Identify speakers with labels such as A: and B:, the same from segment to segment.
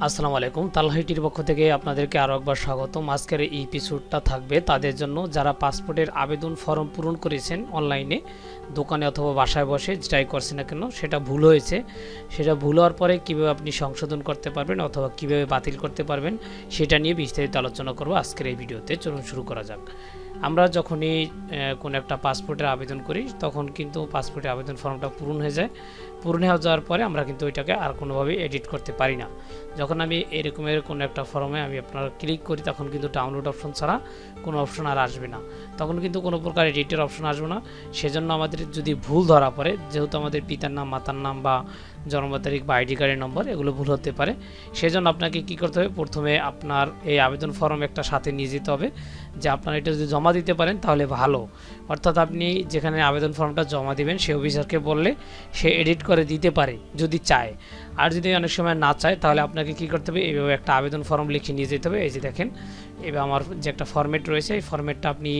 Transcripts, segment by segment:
A: আসসালামু আলাইকুম। তালহা আইটির পক্ষ থেকে আপনাদেরকে আরও একবার স্বাগতম। আজকের এই এপিসোডটা থাকবে তাদের জন্য যারা পাসপোর্টের আবেদন ফর্ম পূরণ করেছেন অনলাইনে, দোকানে অথবা বাসায় বসে যেটাই করছেন না কেন সেটা ভুল হয়েছে, সেটা ভুল হওয়ার পরে কীভাবে আপনি সংশোধন করতে পারবেন অথবা কীভাবে বাতিল করতে পারবেন সেটা নিয়ে বিস্তারিত আলোচনা করব আজকের এই ভিডিওতে। চলুন শুরু করা যাক। আমরা যখনই কোনো একটা পাসপোর্টের আবেদন করি তখন কিন্তু পাসপোর্টের আবেদন ফর্মটা পূরণ হয়ে যায়। পূরণ হয়ে যাওয়ার পরে আমরা কিন্তু ওইটাকে আর কোনোভাবে এডিট করতে পারি না। যখন আমি এরকমের কোনো একটা ফর্মে আমি আপনার ক্লিক করি তখন কিন্তু ডাউনলোড অপশন ছাড়া কোনো অপশন আর আসবে না, তখন কিন্তু কোনো প্রকার এডিটের অপশন আসবে না। সেজন্য আমাদের যদি ভুল ধরা পড়ে, যেহেতু আমাদের পিতার নাম, মাতার নাম বা জন্ম তারিখ বা আইডি কার্ডের নম্বর এগুলো ভুল হতে পারে, সেজন্য আপনাকে কি করতে হবে, প্রথমে আপনার এই আবেদন ফর্ম একটা সাথে নিয়ে যেতে হবে। যে আপনারা এটা যদি জমা দিতে পারেন তাহলে ভালো, অর্থাৎ আপনি যেখানে আবেদন ফর্মটা জমা দিবেন সেই অফিসারকে বললে সে এডিট করে দিতে পারে যদি চায়। আর যদি অনেক সময় না চায় তাহলে আপনাকে কি করতে হবে, এইভাবে একটা আবেদন ফর্ম লিখে নিয়ে যেতে হবে। এই যে দেখেন, এবার আমার যে একটা ফরম্যাট রয়েছে এই ফরম্যাটটা আপনি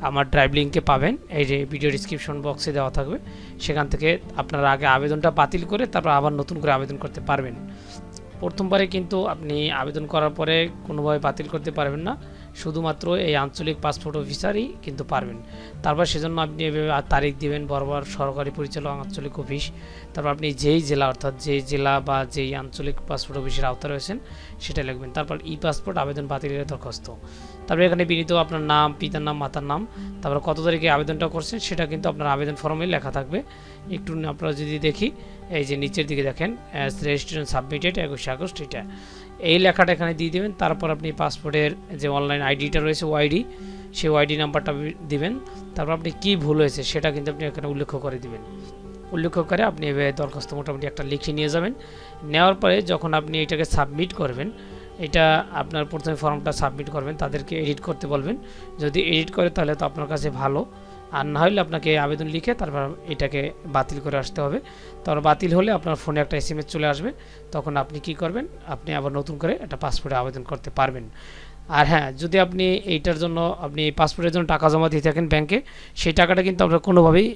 A: আমার ড্রাইভ লিঙ্কে পাবেন, এই যে ভিডিও ডিসক্রিপশন বক্সে দেওয়া থাকবে। সেখান থেকে আপনারা আগে আবেদনটা বাতিল করে তারপর আবার নতুন করে আবেদন করতে পারবেন। প্রথমবারে কিন্তু আপনি আবেদন করার পরে কোনোভাবে বাতিল করতে পারবেন না, শুধুমাত্র এই আঞ্চলিক পাসপোর্ট অফিসারই কিন্তু পারবেন। তারপর সেজন্য আপনি এভাবে তারিখ দিবেন, বরাবর সরকারি পরিচালক আঞ্চলিক অফিস, তারপর আপনি যেই জেলা অর্থাৎ যেই জেলা বা যেই আঞ্চলিক পাসপোর্ট অফিসের আওতায় রয়েছেন সেটা লিখবেন। তারপর ই পাসপোর্ট আবেদন বাতিলের দরখাস্ত, তারপরে এখানে বিনীত আপনার নাম, পিতার নাম, মাতার নাম, তারপর কত তারিখে আবেদনটা করছেন সেটা কিন্তু আপনার আবেদন ফর্মে লেখা থাকবে। একটু আপনারা যদি দেখি, এই যে নিচের দিকে দেখেন রেজিস্ট্রেশন সাবমিটেড 21 আগস্ট, এটা এই লেখাটা এখানে দিয়ে দেবেন। তারপর আপনি পাসপোর্টের যে অনলাইন আইডিটা রয়েছে ওআইডি, সেই ওআইডি নাম্বারটা দিবেন। তারপর আপনি কী ভুল হয়েছে সেটা কিন্তু আপনি এখানে উল্লেখ করে দিবেন। উল্লেখ করে আপনি এভাবে দরখাস্ত মোটামুটি একটা লিখে নিয়ে যাবেন। নেওয়ার পরে যখন আপনি এটাকে সাবমিট করবেন, এটা আপনার প্রথমে ফর্মটা সাবমিট করবেন, তাদেরকে এডিট করতে বলবেন। যদি এডিট করে তাহলে তো আপনার কাছে ভালো, আর না হলে আপনাকে আবেদন লিখে তারপর এটাকে বাতিল করে আসতে হবে। তারপর বাতিল হলে আপনার ফোনে একটা SMS চলে আসবে, তখন আপনি কি করবেন, আপনি আবার নতুন করে একটা পাসপোর্টে আবেদন করতে পারবেন। আর হ্যাঁ, যদি আপনি এইটার জন্য আপনি পাসপোর্টের জন্য টাকা জমা দিয়ে থাকেন ব্যাংকে, সেই টাকাটা কিন্তু আপনার কোনোভাবেই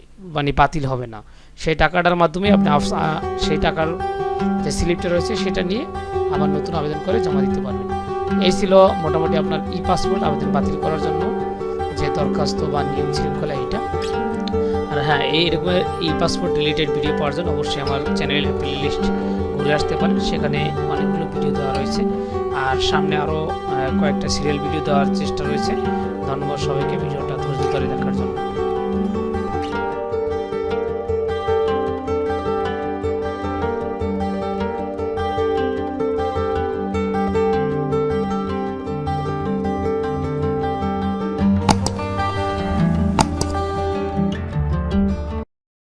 A: বাতিল হবে না। সেই টাকাটার মাধ্যমে আপনি সেই টাকার যে স্লিপটা রয়েছে সেটা নিয়ে আবার নতুন আবেদন করে জমা দিতে পারবেন। এই ছিল মোটামুটি আপনার ই পাসপোর্ট আবেদন বাতিল করার জন্য যে দরখাস্ত বা নিয়ম শৃঙ্খলা এইটা। আর হ্যাঁ, এইরকম ই পাসপোর্ট রিলেটেড ভিডিও পাওয়ার জন্য অবশ্যই আমার চ্যানেলের প্লেলিস্ট ঘুরে আসতে পারেন, সেখানে অনেকগুলো ভিডিও দেওয়া রয়েছে। আর সামনে আরও কয়েকটা সিরিয়াল ভিডিও দেওয়ার চেষ্টা রয়েছে। ধন্যবাদ সবাইকে ভিডিওটা ধৈর্য ধরে দেখার জন্য।